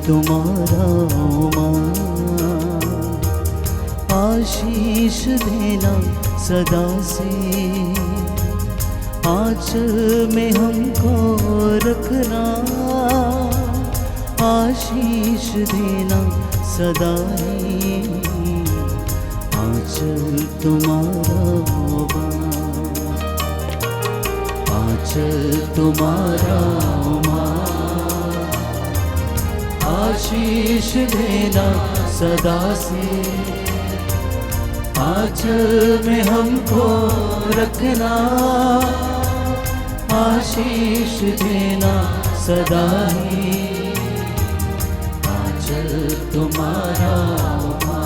तुम्हारा माँ, आशीष देना सदा से, आंचल में हमको रखना, आशीष देना सदा ही, आंचल तुम्हारा माँ, आंचल तुम्हारा माँ, आशीष देना सदा से, आंचल में हमको रखना, आशीष देना सदा ही, आंचल तुम्हारा माँ।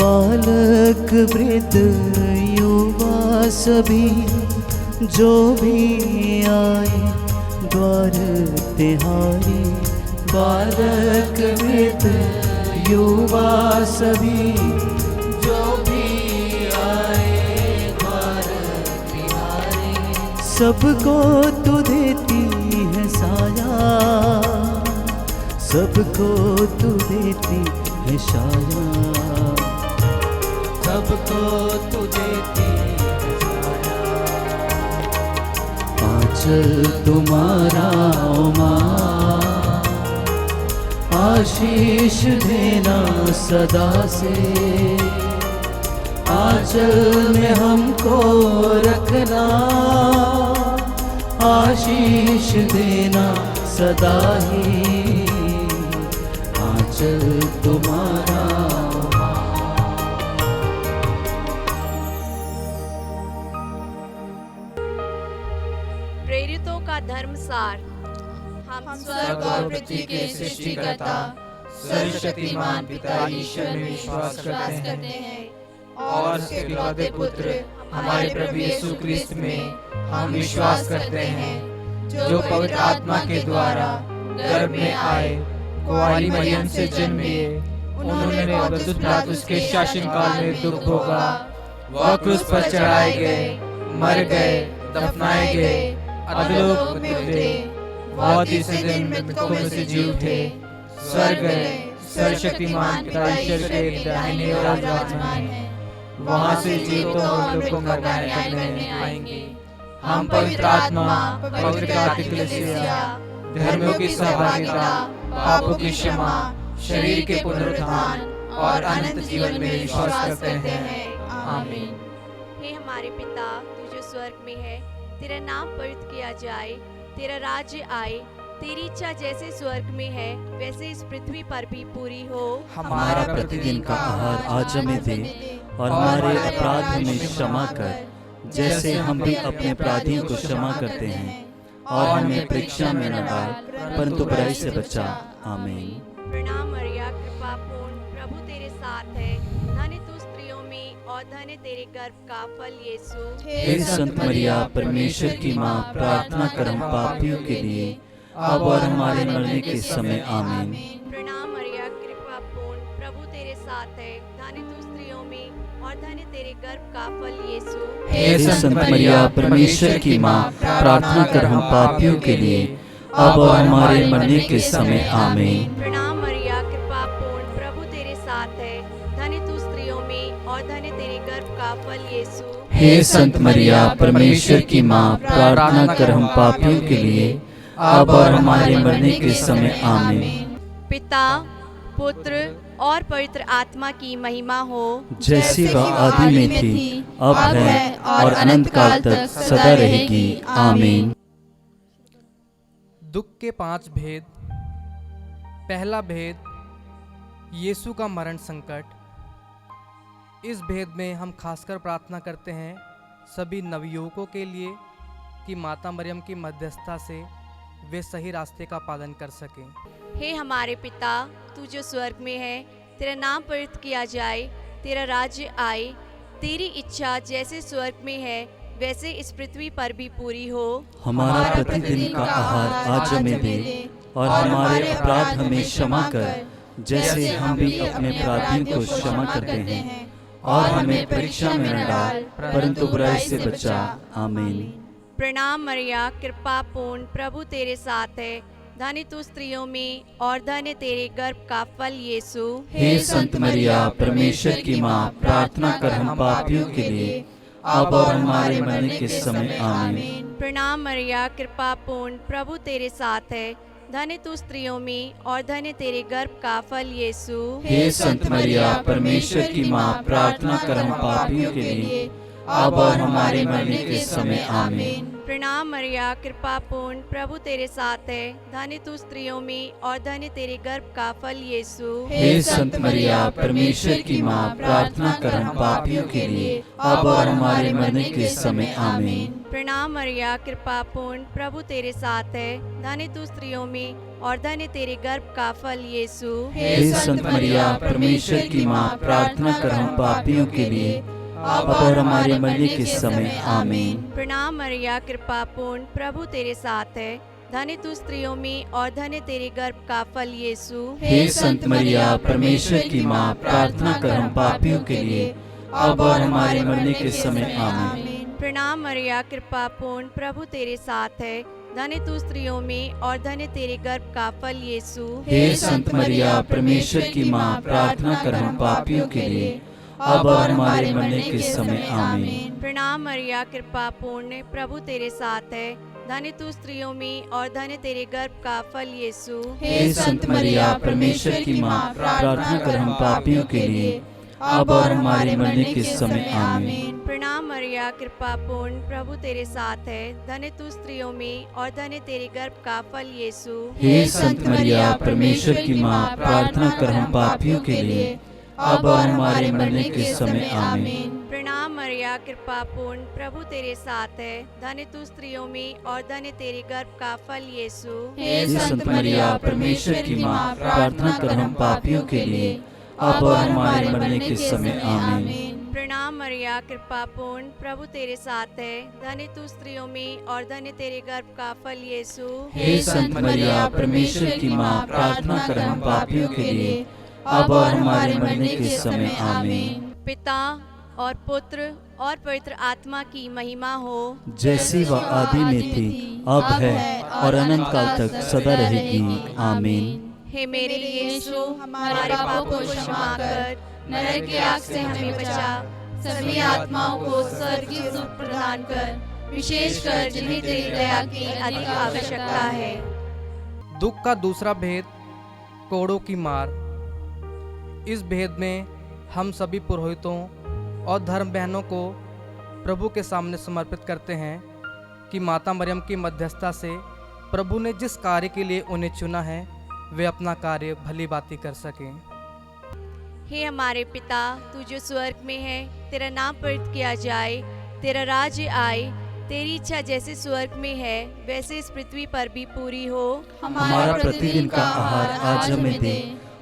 बालक वृद्ध युवा सभी जो भी आए द्वार तिहारी, बालक वृद्ध युवा सभी जो भी आए द्वार तिहारी, सबको तू देती है साया, सबको तू देती है साया, सबको तू देती है साया, आंचल तुम्हारा माँ, आशीष देना सदा से, आंचल में हमको रखना, आशीष देना सदा ही, आंचल तुम्हारा। प्रेरितों का धर्मसार। हम स्वर्ग और पृथ्वी के सृष्टिकर्ता सर्वशक्तिमान पिता ईश्वर में विश्वास करते हैं और उसके इकलौते पुत्र हमारे प्रभु यीशु क्रिस्त में हम विश्वास करते हैं, जो पवित्र आत्मा के द्वारा गर्भ में आए, कुंवारी मरियम से जन्मे, उन्होंने पौलुस पिलातुस के शासनकाल में दुख भोगा, वह क्रूस पर चढ़ाए गए, मर गए, दफनाए गए, अधोलोक में उतरे, वह तीसरे दिन मृतकों में से जी उठे, स्वर्ग गए, सर्वशक्तिमान पिता ईश्वर के दाहिने ओर विराजमान है, वहां से जीवितों और मृतकों का न्याय करने आएंगे। हम पवित्र आत्मा, पवित्र कैथोलिक कलीसिया, धर्मों की सहभागिता, पापों की क्षमा, शरीर के पुनरुत्थान और अनंत जीवन में विश्वास करते हैं। आमीन। हे हमारे पिता, तू जो स्वर्ग में है, तेरा नाम पवित्र किया जाए, तेरा राज्य आए, तेरी इच्छा जैसे स्वर्ग में है वैसे इस पृथ्वी पर भी पूरी हो। हमारा प्रतिदिन का आहार आज हमें दे, और हमारे अपराध हमें क्षमा कर, जैसे हम भी अपने अपराधियों को क्षमा करते हैं, और हमें परीक्षा में न डाल, परंतु बुराई से बचा। आमीन। प्रणाम मरिया, कृपा पूर्ण, प्रभु तेरे साथ है, धन्य तू स्त्रियों में और धन्य तेरे गर्भ का फल यीशु। हे संत मरिया, परमेश्वर की माँ, प्रार्थना कर हम पापियों के लिए, अब और हमारे मरने के समय। आमीन। प्रणाम मरिया, कृपा पूर्ण, प्रभु तेरे साथ है, धन्य तू स्त्रियों में और धन्य तेरे गर्भ का फल यीशु। हे संत मरिया, परमेश्वर की माँ, प्रार्थना कर हम पापियों के लिए, अब और हमारे मरने के समय। आमीन। प्रणाम मरिया, कृपा पूर्ण, प्रभु तेरे साथ है, धन्य तू स्त्रियों में और धन्य तेरे गर्भ का फल यीशु। हे संत मरिया, परमेश्वर की माँ, प्रार्थना कर हम पापियों के लिए, अब और हमारे मरने के समय। आमीन। पिता, पुत्र और पवित्र आत्मा की महिमा हो, जैसी वह आदि में थी, अब है और अनंत काल तक सदा रहेगी। आमीन। दुख के 5 भेद। पहला भेद, यीशु का मरण संकट। इस भेद में हम खासकर प्रार्थना करते हैं सभी नवयुवकों के लिए कि माता मरियम की मध्यस्थता से वे सही रास्ते का पालन कर सकें। हे हमारे पिता, तू जो स्वर्ग में है, तेरा नाम पवित्र किया जाए, तेरा राज्य आए, तेरी इच्छा जैसे स्वर्ग में है वैसे इस पृथ्वी पर भी पूरी हो। हमारा प्रतिदिन का आहार आज हमें दे, और हमारे अपराध हमें क्षमा कर, जैसे हम भी अपने अपराधियों को क्षमा करते हैं, और हमें परीक्षा में न डाल, परंतु बुराई से बचा। आमीन। प्रणाम मरिया, कृपा पूर्ण, प्रभु तेरे साथ है, धन्य तू स्त्रियों में और धन्य तेरे गर्भ का फल यीशु। हे संत मरिया, परमेश्वर की माँ, प्रार्थना कर हम पापियों के लिए, अब और हमारे मरने के समय। आमीन। प्रणाम मरिया, कृपा पूर्ण, प्रभु तेरे साथ है, धन्य तू स्त्रियों में और धन्य तेरे गर्भ का फल यीशु। हे संत मरिया, परमेश्वर की माँ, प्रार्थना कर हम पापियों के लिए, अब और हमारे मरने के समय। आमीन। प्रणाम मरिया, कृपा पूर्ण, प्रभु तेरे साथ है, धन्य तू स्त्रियों में और धन्य तेरे गर्भ का फल यीशु। हे संत मरिया, परमेश्वर की माँ, प्रार्थना कर हम पापियों के लिए, अब और हमारे मरने के समय। आमीन। प्रणाम मरिया, कृपा पूर्ण, प्रभु तेरे साथ है, धन्य तू स्त्रियों में और धन्य तेरे गर्भ का फल यीशु। हे संत मरिया, परमेश्वर की माँ, प्रार्थना कर हम पापियों के लिए, अब और हमारे मरने के समय। आमीन। प्रणाम मरिया, कृपा पूर्ण, प्रभु तेरे साथ है, धन्य तू स्त्रियों में और धन्य तेरे गर्भ का फल यीशु। हे संत मरिया, परमेश्वर की माँ, प्रार्थना कर हम पापियों के लिए, अब और हमारे मरने के समय। आमीन। प्रणाम मरिया, कृपा पूर्ण, प्रभु तेरे साथ है, धन्य तू स्त्रियों में और धन्य तेरे गर्भ का फल यीशु। हे संत मरिया, परमेश्वर की माँ, प्रार्थना कर हम पापियों के लिए, अब और हमारे मरने के समय। आमीन। प्रणाम मरिया, कृपा पूर्ण, प्रभु तेरे साथ है, धन्य तू स्त्रियों में और धन्य तेरे गर्भ का फल यीशु। हे संत मरिया, परमेश्वर की माँ, प्रार्थना कर हम पापियों के लिए, अब और हमारे मरने के समय। आमीन। प्रणाम मरिया, कृपा पूर्ण, प्रभु तेरे साथ है, धन्य तू स्त्रियों में और धन्य तेरे गर्भ का फल यीशु। हे संत मरिया, परमेश्वर की माँ, प्रार्थना कर हम पापियों के लिए, अब और हमारे मरने के समय। आमीन। प्रणाम मरिया, कृपा पूर्ण, प्रभु तेरे साथ है, धन्य तू स्त्रियों में और धन्य तेरे गर्भ का फल यीशु। हे संत मरिया, परमेश्वर की माँ, प्रार्थना कर हम पापियों के लिए, अब और हमारे मरने के समय। आमीन। प्रणाम मरिया, कृपा पूर्ण, प्रभु तेरे साथ है, धन्य तू स्त्रियों में और धन्य तेरे गर्भ का फल यीशु। हे संत मरिया, परमेश्वर की माँ, प्रार्थना कर हम पापियों के लिए, अब और हमारे मरने के समय। आमीन। पिता और पुत्र और पवित्र आत्मा की महिमा हो, जैसी वह आदि में थी, अब है और अनंत काल तक सदा रहेगी। आमीन। हे मेरे यीशु, हमारे पापों को क्षमा कर, नरक की आग से हमें बचा, सभी आत्माओं को स्वर्ग की सुख प्रदान कर, विशेषकर जिन्हें तेरी दया की अधिक आवश्यकता है। दुख का दूसरा भेद, कोड़ों की मार। इस भेद में हम सभी पुरोहितों और धर्म बहनों को प्रभु के सामने समर्पित करते हैं कि माता मरियम की मध्यस्थता से प्रभु ने जिस कार्य के लिए उन्हें चुना है वे अपना कार्य भली भांति कर सकें। हे हमारे पिता, तू जो स्वर्ग में है, तेरा नाम पवित्र किया जाए, तेरा राज्य आए, तेरी इच्छा जैसे स्वर्ग में है वैसे इस पृथ्वी पर भी पूरी हो। हमारा प्रतिदिन का आहार आज हमें दे,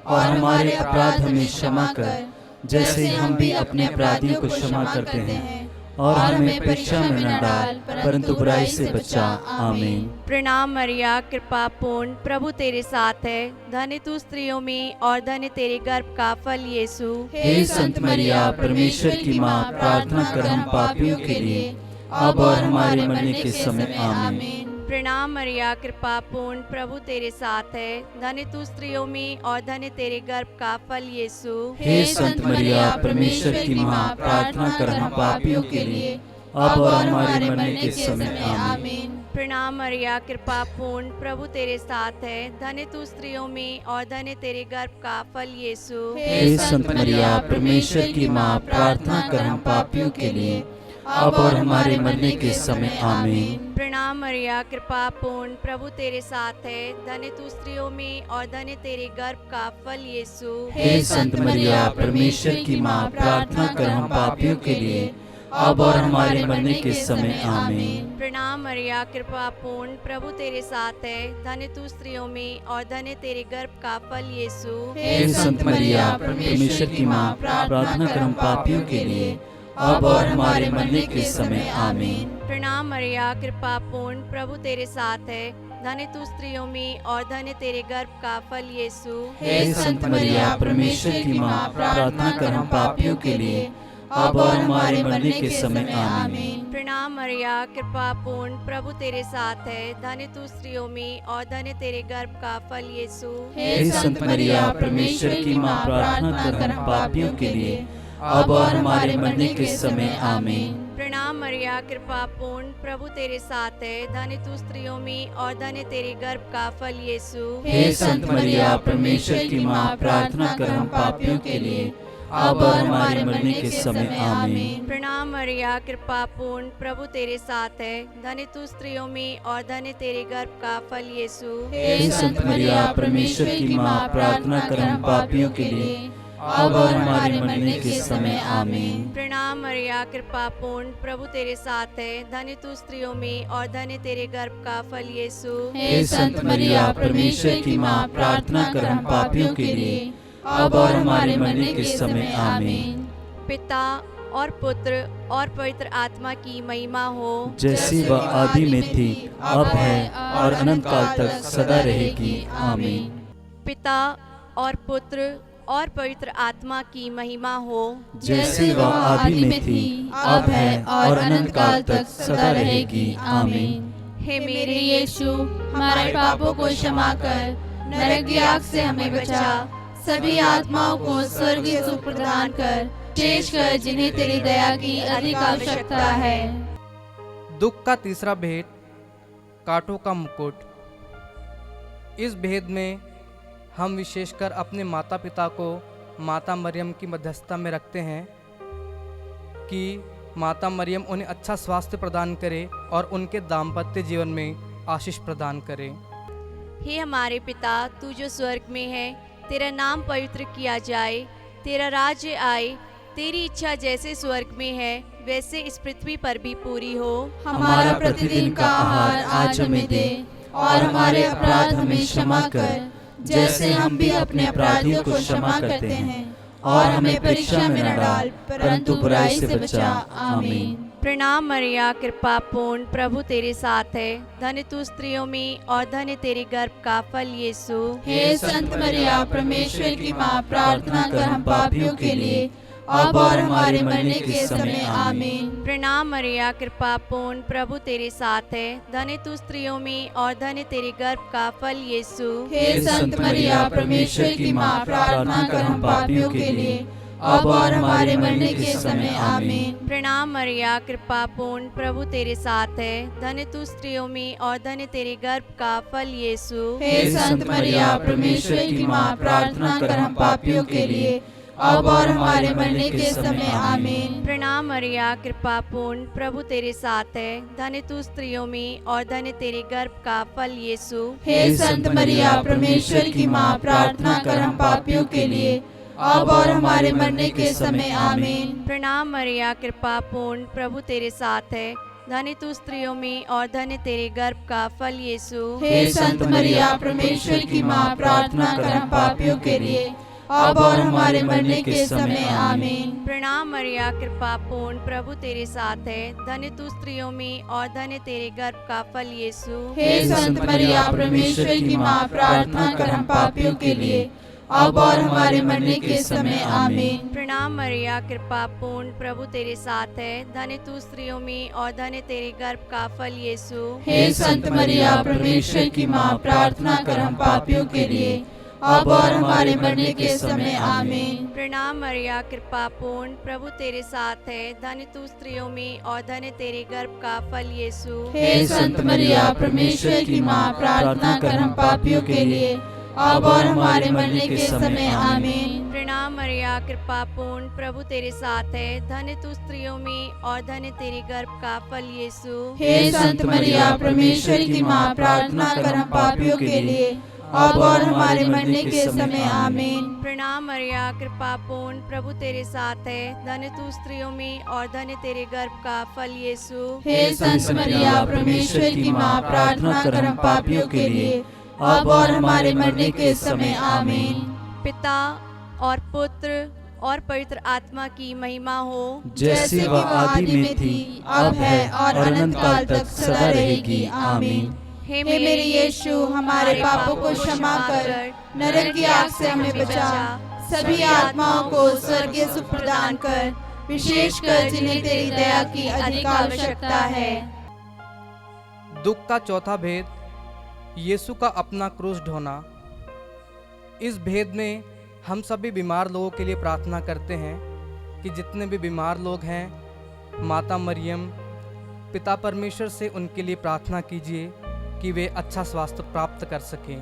और हमारे अपराध हमें क्षमा कर, जैसे हम भी अपने अपराधियों को क्षमा करते हैं, और हमें परीक्षा में न डाल, परंतु बुराई से बचा। आमीन। प्रणाम मरिया, कृपा पूर्ण, प्रभु तेरे साथ है, धन्य तू स्त्रियों में और धन्य तेरे गर्भ का फल यीशु। हे संत मरिया, परमेश्वर की माँ, प्रार्थना कर हम पापियों के लिए, अब और हमारे मरने के समय। आमीन। प्रणाम मरिया, कृपा पूर्ण, प्रभु तेरे साथ है, धन्य तू स्त्रियों में और धन्य तेरे गर्भ का फल यीशु। हे संत मरिया, परमेश्वर की माँ, प्रार्थना कर हम पापियों के लिए, अब और हमारे मरने के समय। आमीन। प्रणाम मरिया, कृपा पूर्ण, प्रभु तेरे साथ है, धन्य तू स्त्रियों में और धन्य तेरे गर्भ का फल यीशु। हे संत मरिया, परमेश्वर की माँ, प्रार्थना कर हम पापियों के लिए, अब और हमारे मरने के समय। आमीन। प्रणाम मरिया, कृपा पूर्ण, प्रभु तेरे साथ है, धन्य तू स्त्रियों में और धन्य तेरे गर्भ का फल यीशु। हे संत मरिया, परमेश्वर की माँ, प्रार्थना कर हम पापियों के लिए, अब और हमारे मरने के समय आमीन। प्रणाम मरिया, कृपा पूर्ण, प्रभु तेरे साथ है, धन्य तू स्त्रियों में और धन्य तेरे गर्भ का फल यीशु। हे संत मरिया, परमेश्वर की माँ, प्रार्थना कर हम पापियों के लिए, अब और हमारे मरने के समय आमीन। प्रणाम मरिया, कृपा पूर्ण, प्रभु तेरे साथ है, धन्य तू स्त्रियों में और धन्य तेरे गर्भ का फल यीशु। हे संत मरिया, परमेश्वर की माँ, प्रार्थना कर हम पापियों के लिए, अब और हमारे मरने के समय आमीन। प्रणाम मरिया, कृपा पूर्ण, प्रभु तेरे साथ है, धन्य तू स्त्रियों में और धन्य तेरे गर्भ का फल यीशु। हे संत मरिया, परमेश्वर की माँ, प्रार्थना कर हम पापियों के लिए, अब और हमारे मरने के समय आमीन। प्रणाम मरिया, कृपा पूर्ण, प्रभु तेरे साथ है, धन्य तू स्त्रियों में और धन्य तेरे गर्भ का फल यीशु। हे संत मरिया, परमेश्वर की माँ, प्रार्थना कर हम पापियों के लिए, अब और हमारे मरने के समय आमीन। प्रणाम मरिया, कृपा पूर्ण, प्रभु तेरे साथ है, धन्य तू स्त्रियों में और धन्य तेरे गर्भ का फल यीशु। हे संत मरिया, परमेश्वर की माँ, प्रार्थना कर हम पापियों के लिए, अब और हमारे मरने के समय आमीन। प्रणाम मरिया, कृपा पूर्ण, प्रभु तेरे साथ है, धन्य तू स्त्रियों में और धन्य तेरे गर्भ का फल यीशु। हे संत मरिया, परमेश्वर की माँ, प्रार्थना कर हम पापियों के लिए, अब और हमारे मरने के समय आमीन। पिता और पुत्र और पवित्र आत्मा की महिमा हो, जैसी वह आदि में थी, अब है और अनंत काल तक सदा रहेगी आमीन। पिता और पुत्र और पवित्र आत्मा की महिमा हो, जैसी वह आदि में थी, अब है और अनंत काल तक सदा रहेगी आमीन। हे मेरे यीशु, हमारे पापों को क्षमा कर, नरक की आग से हमें बचा, सभी आत्माओं को स्वर्गीय सुख प्रदान कर, विशेष कर जिन्हें तेरी दया की अधिक आवश्यकता है। दुख का तीसरा भेद, कांटों का मुकुट। इस भेद में हम विशेषकर अपने माता पिता को माता मरियम की मध्यस्थता में रखते हैं कि माता मरियम उन्हें अच्छा स्वास्थ्य प्रदान करे और उनके दाम्पत्य जीवन में आशीष प्रदान करे। हे हमारे पिता, तू जो स्वर्ग में है, तेरा नाम पवित्र किया जाए, तेरा राज्य आए, तेरी इच्छा जैसे स्वर्ग में है वैसे इस पृथ्वी पर भी पूरी हो। हमारा प्रतिदिन का आहार आज हमें दे, और हमारे अपराध हमें क्षमा कर, जैसे हम भी अपने अपराधियों को क्षमा करते हैं, और हमें परीक्षा में न डाल, परंतु बुराई से बचा। आमीन। प्रणाम मरिया, कृपा पूर्ण, प्रभु तेरे साथ है, धन्य तू स्त्रियों में और धन्य तेरे गर्भ का फल यीशु। हे संत मरिया, परमेश्वर की माँ, प्रार्थना कर हम पापियों के लिए, अब और हमारे मरने के समय आमीन। प्रणाम मरिया, कृपा पूर्ण, प्रभु तेरे साथ है, धन्य तू स्त्रियों में और धन्य तेरे गर्भ का फल यीशु। हे संत मरिया, परमेश्वर की माँ, प्रार्थना कर हम पापियों के लिए, अब और हमारे मरने के समय आमीन। प्रणाम मरिया, कृपा पूर्ण, प्रभु तेरे साथ है, धन्य तू स्त्रियों में और धन्य तेरे गर्भ का फल यीशु। हे संत मरिया, परमेश्वर की माँ, प्रार्थना कर हम पापियों के लिए, अब और हमारे मरने के समय आमीन। प्रणाम मरिया, कृपा पूर्ण, प्रभु तेरे साथ है, धन्य तू स्त्रियों में और धन्य तेरे गर्भ का फल यीशु। हे संत मरिया, परमेश्वर की माँ, प्रार्थना कर हम पापियों के लिए, अब और हमारे मरने के समय आमीन। प्रणाम मरिया, कृपा पूर्ण, प्रभु तेरे साथ है, धन्य तू स्त्रियों में और धन्य तेरे गर्भ का फल यीशु। हे संत मरिया, परमेश्वर की माँ, प्रार्थना कर हम पापियों के लिए, अब और हमारे मरने के समय आमीन। प्रणाम मरिया, कृपा पूर्ण, प्रभु तेरे साथ है, धन्य तू स्त्रियों में और धन्य तेरे गर्भ का फल यीशु। हे संत मरिया, परमेश्वर की माँ, प्रार्थना कर हम पापियों के लिए, अब और हमारे मरने के समय आमीन। प्रणाम मरिया, कृपा पूर्ण, प्रभु तेरे साथ है, धन्य तू स्त्रियों में और धन्य तेरे गर्भ का फल यीशु। हे संत मरिया, परमेश्वर की माँ, प्रार्थना कर हम पापियों के लिए, अब और हमारे मरने के समय आमीन। प्रणाम मरिया, कृपा पूर्ण, प्रभु तेरे साथ है, धन्य तू स्त्रियों में और धन्य तेरे गर्भ का फल यीशु। हे संत मरिया, परमेश्वर की माँ, प्रार्थना कर हम पापियों के लिए, अब और हमारे मरने के समय आमीन। प्रणाम मरिया, कृपा पूर्ण, प्रभु तेरे साथ है। धन्य तू स्त्रियों में और धन्य तेरे गर्भ का फल यीशु। हे संत मरिया, परमेश्वर की माँ, प्रार्थना कर हम पापियों के लिए, अब और हमारे मरने के समय आमीन। प्रणाम मरिया, कृपा पूर्ण, प्रभु तेरे साथ है। धन्य तू स्त्रियों में और धन्य तेरे गर्भ का फल यीशु। हे संत मरिया, परमेश्वर की माँ, प्रार्थना कर हम पापियों के लिए, अब और हमारे मरने के समय आमीन। पिता और पुत्र और पवित्र आत्मा की महिमा हो, जैसे वह आदि में थी, अब है और अनंत काल तक सदा रहेगी। आमीन। हे मेरे यीशु, हमारे पापों को क्षमा कर, नरक की आग से हमें बचा, सभी आत्माओं को स्वर्गीय सुख प्रदान कर, विशेषकर जिन्हें तेरी दया की अधिक आवश्यकता है। दुख का चौथा भेद, यीशु का अपना क्रूस ढोना। इस भेद में हम सभी बीमार लोगों के लिए प्रार्थना करते हैं कि जितने भी बीमार लोग हैं, माता मरियम, पिता परमेश्वर से उनके लिए प्रार्थना कीजिए कि वे अच्छा स्वास्थ्य प्राप्त कर सकें।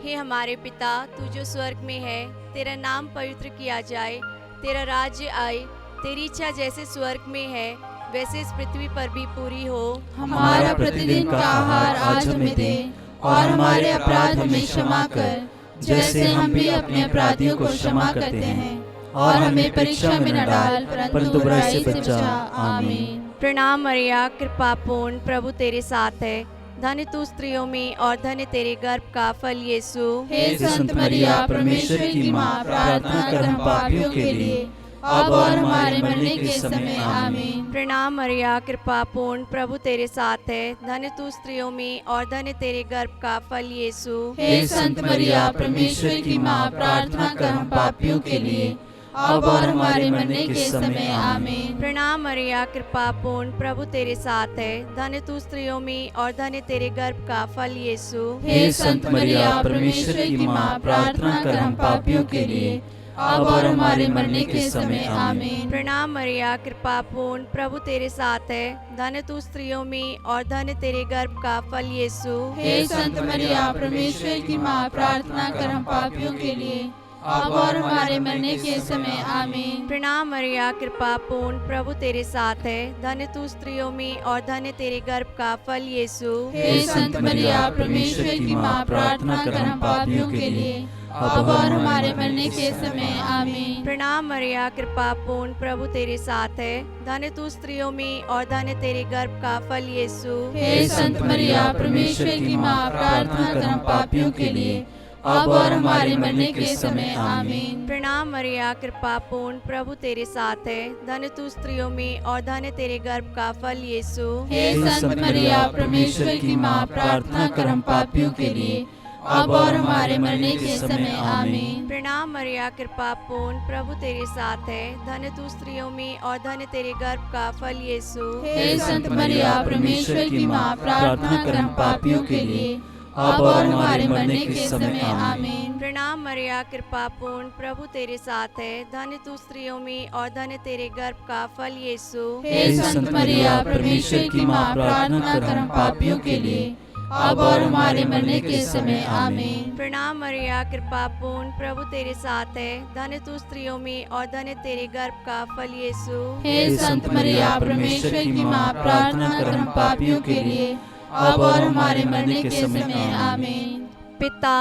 हे हमारे पिता, तू जो स्वर्ग में है, तेरा नाम पवित्र किया जाए, तेरा राज्य आए, तेरी इच्छा जैसे स्वर्ग में है वैसे इस पृथ्वी पर भी पूरी हो। हमारा प्रतिदिन का आहार आज हमें दे, और हमारे अपराध हमें क्षमा कर, जैसे हम भी अपने अपराधियों को क्षमा करते हैं, और हमें परीक्षा में न डाल, परंतु बुराई से बचा। आमीन। प्रणाम मरिया, कृपा पूर्ण, प्रभु तेरे साथ है। धन्य तू स्त्रियों में और धन्य तेरे गर्भ का फल यीशु। हे संत मरिया, परमेश्वर की माँ, प्रार्थना कर हम पापियों के लिए, अब और हमारे मरने के समय आमीन। प्रणाम मरिया, कृपा पूर्ण, प्रभु तेरे साथ है। धन्य तू स्त्रियों में और धन्य तेरे गर्भ का फल यीशु। हे संत मरिया, परमेश्वर की माँ, प्रार्थना कर हम पापियों के लिए, अब और हमारे मरने के समय आमीन। प्रणाम मरिया, कृपा पूर्ण, प्रभु तेरे साथ है। धन्य तू स्त्रियों में और धन्य तेरे गर्भ का फल यीशु। हे संत मरिया, परमेश्वर की माँ, प्रार्थना कर हम पापियों के लिए, अब और हमारे मरने के समय आमीन। प्रणाम मरिया, कृपा पूर्ण, प्रभु तेरे साथ है। धन्य तू स्त्रियों में और धन्य तेरे गर्भ का फल यीशु। हे संत मरिया, परमेश्वर की माँ, प्रार्थना कर हम पापियों के लिए, अब और हमारे मरने के समय आमीन। प्रणाम मरिया, कृपा पूर्ण, प्रभु तेरे साथ है। धन्य तू स्त्रियों में और धन्य तेरे गर्भ का फल यीशु। हे संत मरिया, परमेश्वर की माँ, प्रार्थना कर हम पापियों के लिए, अब और हमारे मरने के समय आमीन। प्रणाम मरिया, कृपा पूर्ण, प्रभु तेरे साथ है। धन्य तू स्त्रियों में और धन्य तेरे गर्भ का फल यीशु। हे संत मरिया, परमेश्वर की माँ, प्रार्थना कर हम पापियों के लिए, अब और हमारे मरने के समय आमीन। प्रणाम मरिया, कृपा पूर्ण, प्रभु तेरे साथ है। धन्य तू स्त्रियों में और धन्य तेरे गर्भ का फल यीशु। हे संत मरिया, परमेश्वर की माँ, प्रार्थना कर हम पापियों के लिए, अब और हमारे मरने के समय आमीन। प्रणाम मरिया, कृपा पूर्ण, प्रभु तेरे साथ है। धन्य तू स्त्रियों में और धन्य तेरे गर्भ का फल यीशु। हे संत मरिया, परमेश्वर की माँ, प्रार्थना कर हम पापियों के लिए, अब और हमारे मरने के समय आमीन। प्रणाम मरिया, कृपा पूर्ण, प्रभु तेरे साथ है। धन्य तू स्त्रियों में और धन्य तेरे गर्भ का फल यीशु। हे संत मरिया, परमेश्वर की माँ, प्रार्थना कर हम पापियों के लिए, अब और हमारे मरने के समय आमीन। प्रणाम मरिया, कृपा पूर्ण, प्रभु तेरे साथ है। धन्य तू स्त्रियों में और धन्य तेरे गर्भ का फल यीशु। हे संत मरिया, परमेश्वर की माँ, प्रार्थना कर हम पापियों के लिए, अब और हमारे मरने के समय आमीन। पिता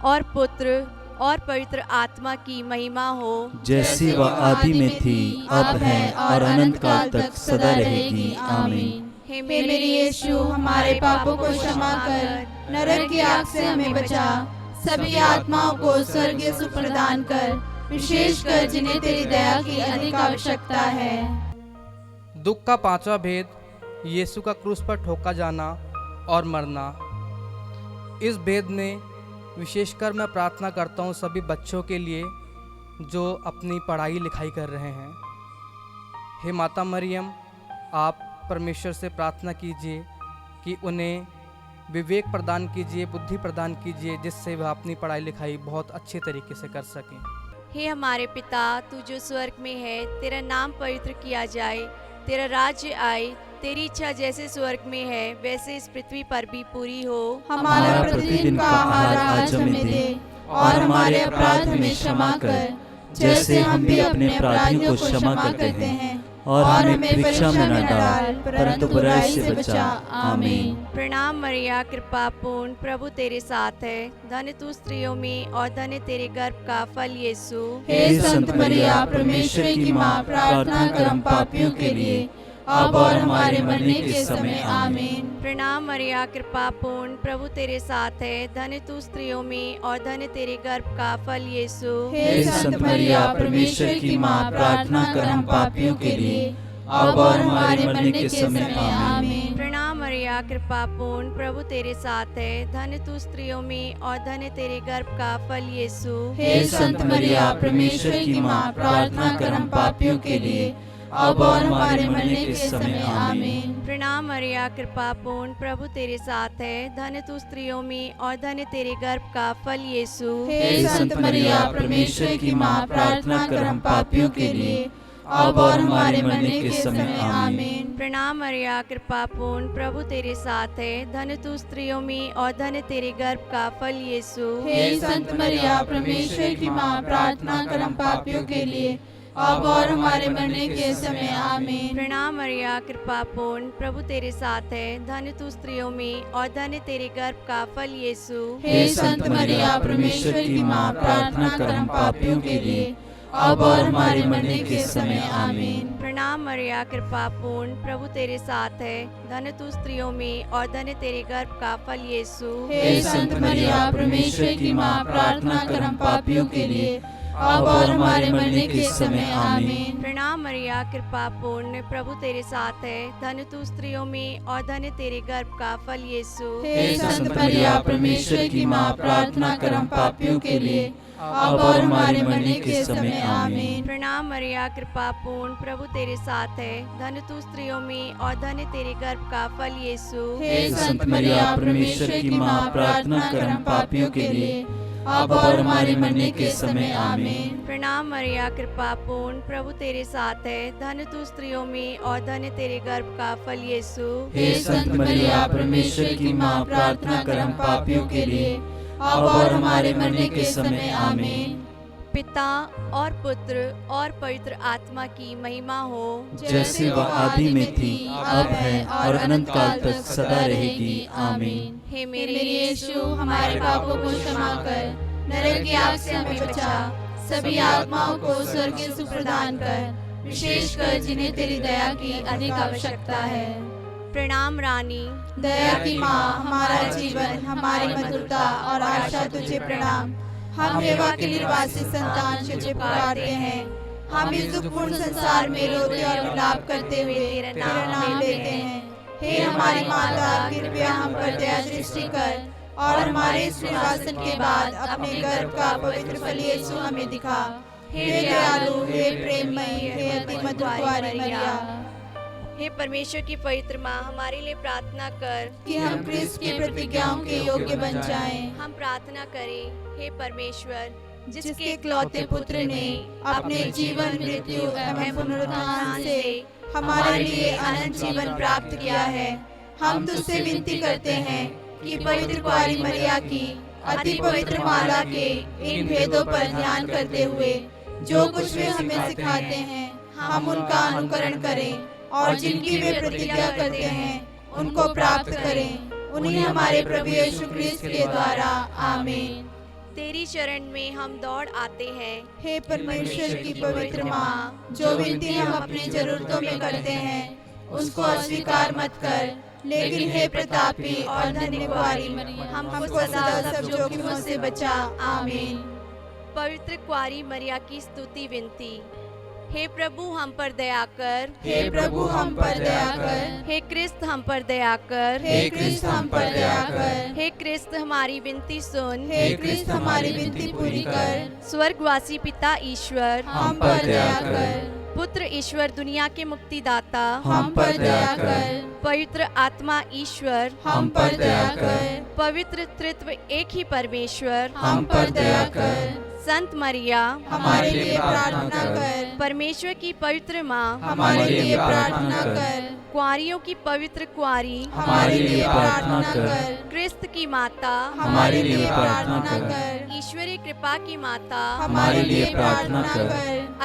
और पुत्र और पवित्र आत्मा की महिमा हो, जैसी वह आदि में थी, अब है और अनंत काल तक सदा रहेगी। आमीन। हे मेरे यीशु, हमारे पापों को क्षमा कर, नरक की आग से हमें बचा, सभी आत्माओं को स्वर्गीय सुख प्रदान कर, विशेषकर जिन्हें तेरी दया की अधिक आवश्यकता है। दुख का पांचवा भेद, यीशु का क्रूस पर ठोका जाना और मरना। इस भेद में विशेषकर मैं प्रार्थना करता हूँ सभी बच्चों के लिए जो अपनी पढ़ाई लिखाई कर रहे हैं। हे माता मरियम, आप परमेश्वर से प्रार्थना कीजिए कि उन्हें विवेक प्रदान कीजिए, बुद्धि प्रदान कीजिए, जिससे वह अपनी पढ़ाई लिखाई बहुत अच्छे तरीके से कर सकें। हे हमारे पिता, तू जो स्वर्ग में है, तेरा नाम पवित्र किया जाए, तेरा राज्य आए, तेरी इच्छा जैसे स्वर्ग में है वैसे इस पृथ्वी पर भी पूरी हो। हमारा प्रतिदिन का आहार आज हमें दे, और हमारे अपराध हमें क्षमा कर, जैसे हम भी अपने अपराधियों को क्षमा करते हैं। और हमें परीक्षा में न डाल, परंतु बुराई से बचा। आमीन। प्रणाम मरिया, कृपा पूर्ण, प्रभु तेरे साथ है। धन्य तू स्त्रियों में और धन्य तेरे गर्भ का फल यीशु। हे संत मरिया, परमेश्वर की माँ, प्रार्थना कर हम पापियों के लिए, अब और हमारे मरने के समय। आमीन। प्रणाम मरिया, कृपा पूर्ण, प्रभु तेरे साथ है। धन्य तू स्त्रियों में और धन्य तेरे गर्भ का फल यीशु। हे संत मरिया, परमेश्वर की माँ, प्रार्थना कर हम पापियों के लिए, अब और हमारे मरने के समय। आमीन। प्रणाम मरिया, कृपा पूर्ण, प्रभु तेरे साथ है। धन्य तू स्त्रियों में और धन्य तेरे गर्भ का फल यीशु। हे संत मरिया, परमेश्वर की माँ, प्रार्थना कर हम पापियों के लिए, अब और हमारे मरने के समय। आमीन। प्रणाम मरिया, कृपा पूर्ण, प्रभु तेरे साथ है। धन्य तू स्त्रियों में और धन्य तेरे गर्भ का फल यीशु। हे संत मरिया, परमेश्वर की माँ, प्रार्थना कर हम पापियों के लिए, अब और हमारे मरने के समय। आमीन। प्रणाम मरिया, कृपा पूर्ण, प्रभु तेरे साथ है। धन्य तू स्त्रियों में और धन्य तेरे गर्भ का फल यीशु। हे संत मरिया, परमेश्वर की माँ, प्रार्थना कर हम पापियों के लिए, अब और हमारे मरने के समय। आमीन। प्रणाम मरिया, कृपा पूर्ण, प्रभु तेरे साथ है। धन्य तू स्त्रियों में और धन्य तेरे गर्भ का फल यीशु। हे संत मरिया, परमेश्वर की माँ, प्रार्थना कर हम पापियों के लिए, अब और हमारे मरने के समय। आमीन। प्रणाम मरिया, कृपा पूर्ण, प्रभु तेरे साथ है। धन्य तू स्त्रियों में और धन्य तेरे गर्भ का फल यीशु। हे संत मरिया, परमेश्वर की माँ, प्रार्थना कर हम पापियों के लिए, अब और हमारे मरने के समय। आमीन। प्रणाम मरिया, कृपा पूर्ण, प्रभु तेरे साथ है। धन्य तू स्त्रियों में और धन्य तेरे गर्भ का फल यीशु। हे संत मरिया, परमेश्वर की माँ, प्रार्थना कर हम पापियों के लिए, अब और हमारे मरने के समय। आमीन। प्रणाम मरिया, कृपा पूर्ण, प्रभु तेरे साथ है। धन्य तू स्त्रियों में और धन्य तेरे गर्भ का फल यीशु। हे संत मरिया, परमेश्वर की माँ, प्रार्थना कर हम पापियों के लिए, अब और हमारे मरने के समय। आमीन। प्रणाम मरिया, कृपा पूर्ण, प्रभु तेरे साथ है। धन्य तू स्त्रियों में और धन्य तेरे गर्भ का फल यीशु। हे संत मरिया, परमेश्वर की माँ, प्रार्थना कर हम पापियों के लिए, अब और हमारे मरने के समय। आमीन। पिता और पुत्र और पवित्र आत्मा की महिमा हो, जैसे वह आदि में थी, अब है और अनंत काल तक सदा रहेगी। आमीन। हे मेरे यीशु, हमारे पापों को क्षमा कर, नरक की आग से हमें बचा, सभी आत्माओं को स्वर्गीय सुख प्रदान कर, विशेषकर जिन्हें तेरी दया की अधिक आवश्यकता है। प्रणाम रानी, दया की माँ, हमारा जीवन, हमारी मधुरता और आशा तुझे प्रणाम। हम हेवा के निर्वासी संतान तुझे पुकारते हैं। हम इस दुखपूर्ण संसार में रोते और विलाप करते हुए तेरा नाम लेते हैं। हे हमारी माता, कृपया हम पर दया दृष्टि कर, और हमारे इस निर्वासन के बाद अपने गर्भ का पवित्र फल यीशु हमें दिखा। हे दयालु, हे प्रेममयी, हे अति मधुर कुंवारी मरिया, हे परमेश्वर की पवित्र माँ, हमारे लिए प्रार्थना कर कि हम क्रिस्त की प्रतिज्ञाओं के योग्य बन जाएं। हम प्रार्थना करें। हे परमेश्वर, जिसके इकलौते पुत्र ने अपने जीवन, मृत्यु एवं पुनरुत्थान से हमारे लिए अनंत जीवन प्राप्त किया है, हम तुझसे विनती करते हैं कि पवित्र कुंवारी मरिया की अति पवित्र माला के इन भेदों पर ध्यान करते हुए जो कुछ वे हमें सिखाते हैं, हम उनका अनुकरण करें, और जिनकी वे प्रतिज्ञा करते हैं उनको प्राप्त करें। उन्हीं हमारे प्रभु यीशु क्रिस्त के द्वारा। आमीन। तेरी शरण में हम दौड़ आते हैं। हे परमेश्वर की पवित्र माँ, जो विनती हम अपनी जरूरतों में करते हैं उसको अस्वीकार मत कर, लेकिन हे प्रतापी और धन्य कुंवारी मरिया, हमको सदा सब जोखिमों से बचा। आमीन। पवित्र कुंवारी मरिया की स्तुति विनती। हे प्रभु, हम पर दया कर। हे प्रभु, हम पर दया कर। हे क्रिस्त, हम पर दया कर। हे क्रिस्त, हम पर दया कर। हे क्रिस्त, हमारी विनती सुन। हे क्रिस्त, हमारी विनती पूरी कर। स्वर्गवासी पिता ईश्वर, हम पर दया कर। पुत्र ईश्वर, दुनिया के मुक्तिदाता, हम पर दया कर। पवित्र आत्मा ईश्वर, हम पर दया कर। पवित्र त्रित्व एक ही परमेश्वर, हम पर दया कर। संत मरिया हमारे लिए प्रार्थना कर। परमेश्वर की पवित्र माँ हमारे लिए प्रार्थना कर। कुंवारियों की पवित्र कुंवारी हमारे लिए प्रार्थना कर। क्रिस्त की माता हमारे लिए प्रार्थना कर। ईश्वरीय कृपा की माता हमारे लिए प्रार्थना कर।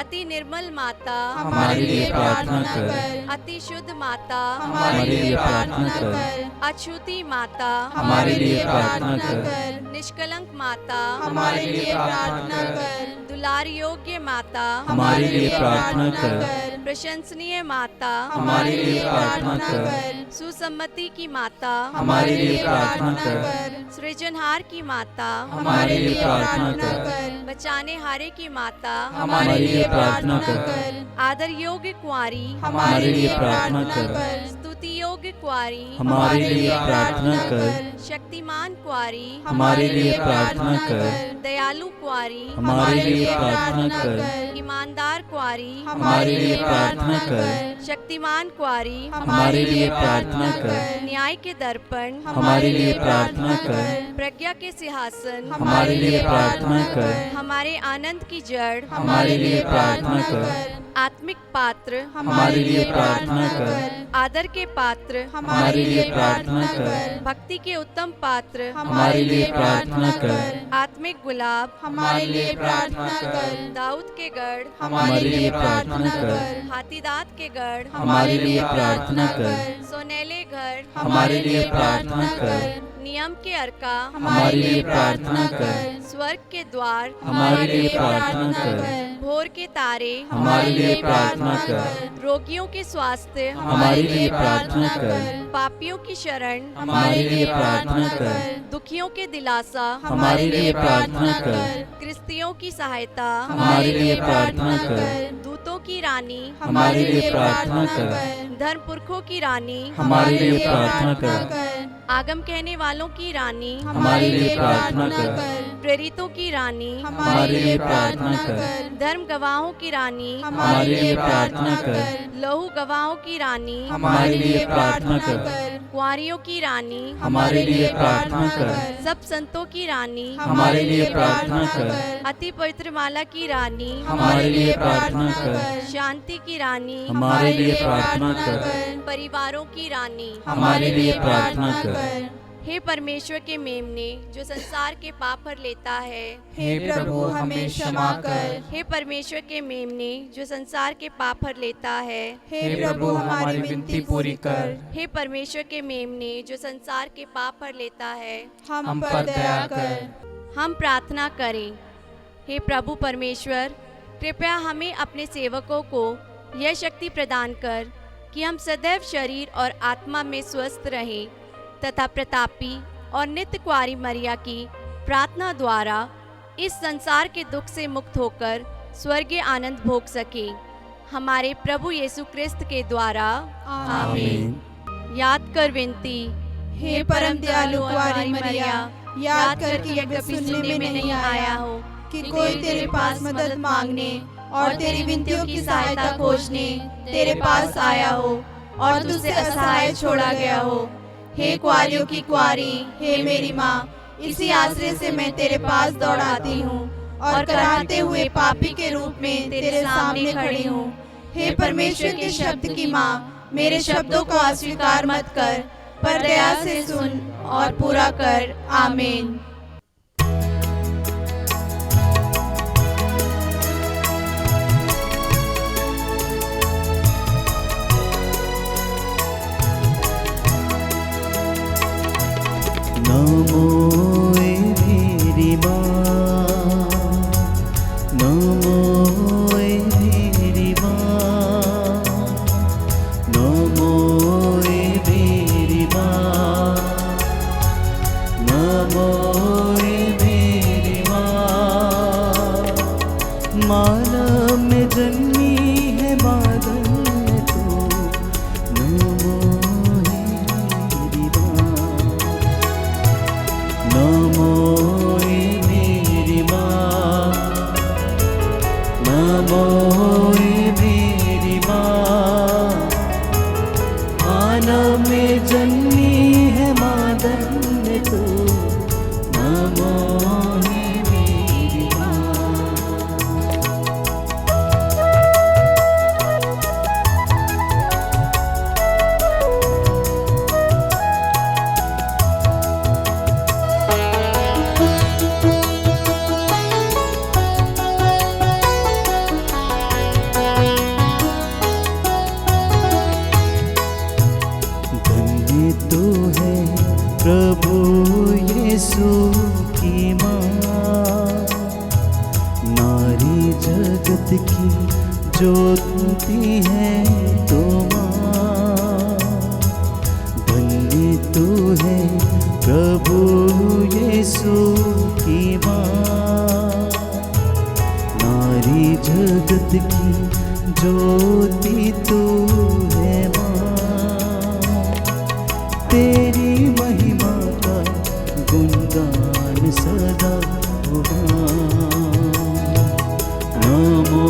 अति निर्मल माता हमारे लिए प्रार्थना कर। अति शुद्ध माता हमारे लिए प्रार्थना कर। अछूती माता हमारे लिए प्रार्थना कर। निष्कलंक माता हमारे लिए प्रार्थना कर। दुलार योग्य माता हमारे लिए प्रार्थना कर। प्रशंसनीय माता हमारे लिए प्रार्थना कर। सुसम्मति की माता हमारे लिए प्रार्थना कर। सृजनहार की माता हमारे लिए प्रार्थना कर। बचाने हारे की माता हमारे लिए प्रार्थना कर। आदर योग्य कुंवारी हमारे लिए प्रार्थना कर। स्तुति योग्य कुंवारी हमारे लिए प्रार्थना कर। शक्तिमान कुंवारी हमारे लिए प्रार्थना कर। दयालु कुंवारी हमारे लिए प्रार्थना कर। ईमानदार कुंवारी हमारे लिए प्रार्थना कर। शक्तिमान कुंवारी हमारे लिए प्रार्थना कर। न्याय के दर्पण हमारे लिए प्रार्थना कर। प्रज्ञा के सिंहासन हमारे लिए प्रार्थना कर। हमारे आनंद की जड़ हमारे लिए प्रार्थना कर। आत्मिक पात्र हमारे लिए प्रार्थना कर। आदर के पात्र हमारे लिए प्रार्थना कर। भक्ति के उत्तम पात्र हमारे लिए प्रार्थना कर। आत्मिक गुलाब हमारे लिए प्रार्थना कर। दाऊद के गढ़ हमारे लिए प्रार्थना कर। हाथीदांत के गढ़ हमारे लिए प्रार्थना कर। सोनेले घर हमारे लिए प्रार्थना कर। नियम के अर्का हमारे लिए प्रार्थना कर। स्वर्ग के द्वार हमारे लिए प्रार्थना कर। भोर के तारे हमारे लिए प्रार्थना कर। रोगियों के स्वास्थ्य हमारे लिए प्रार्थना कर। पापियों की शरण हमारे लिए प्रार्थना कर। दुखियों के दिलासा हमारे लिए प्रार्थना कर। क्रिस्तियों की सहायता हमारे लिए प्रार्थना कर। दूतों की रानी हमारे लिए प्रार्थना कर। धर्म पुरखों की रानी हमारे लिए प्रार्थना कर। आगम कहने वालों की रानी हमारे लिए प्रार्थना कर। प्रेरितों की रानी हमारे लिए प्रार्थना कर। धर्म गवाहों की रानी हमारे लिए प्रार्थना कर। लहू गवाहों की रानी हमारे लिए प्रार्थना कर। कुंवारियों की रानी हमारे लिए प्रार्थना कर। सब संतों की रानी हमारे लिए प्रार्थना कर। अति पवित्र माला की रानी हमारे लिए प्रार्थना कर। शांति की रानी हमारे लिए प्रार्थना कर। परिवारों की रानी हमारे लिए प्रार्थना कर। हे परमेश्वर के मेमने जो संसार के पाप भर लेता है, हे प्रभु हमें क्षमा कर। हे परमेश्वर के मेमने जो संसार के पाप भर लेता है, हे प्रभु हमारी विनती पूरी कर। हे परमेश्वर के मेमने जो संसार के पाप भर लेता है, हम पर दया कर। हम प्रार्थना करें। हे प्रभु परमेश्वर, कृपया हमें अपने सेवकों को यह शक्ति प्रदान कर कि हम सदैव शरीर और आत्मा में स्वस्थ रहें तथा प्रतापी और नित्य कुंवारी मरिया की प्रार्थना द्वारा इस संसार के दुख से मुक्त होकर स्वर्गीय आनंद भोग सके। हमारे प्रभु यीशु क्रिस्त के द्वारा आमीन। याद कर विनती। हे परम दयालु कुंवारी मरिया, याद कर कि यह कभी सुनने में नहीं आया हो कि कोई तेरे पास मदद मांगने और तेरी विनतियों की सहायता खोजने तेरे पास आया हो और तुझसे असहाय छोड़ा गया हो। हे कुंवारियों की कुंवारी, हे मेरी माँ, इसी आश्रय से मैं तेरे पास दौड़ाती हूँ और कराहते हुए पापी के रूप में तेरे सामने खड़ी हूँ। हे परमेश्वर के शब्द की माँ, मेरे शब्दों को अस्वीकार मत कर, पर दया से सुन और पूरा कर। आमीन। नमो मेरी माँ, नमो मेरी माँ, नमो मेरी माँ, नमो ज्योति है तो माँ, धन्य तू है प्रभु यीशु की माँ। नारी जगत की ज्योति तू है माँ, तेरी महिमा का गुणगान सदा होगा। नमो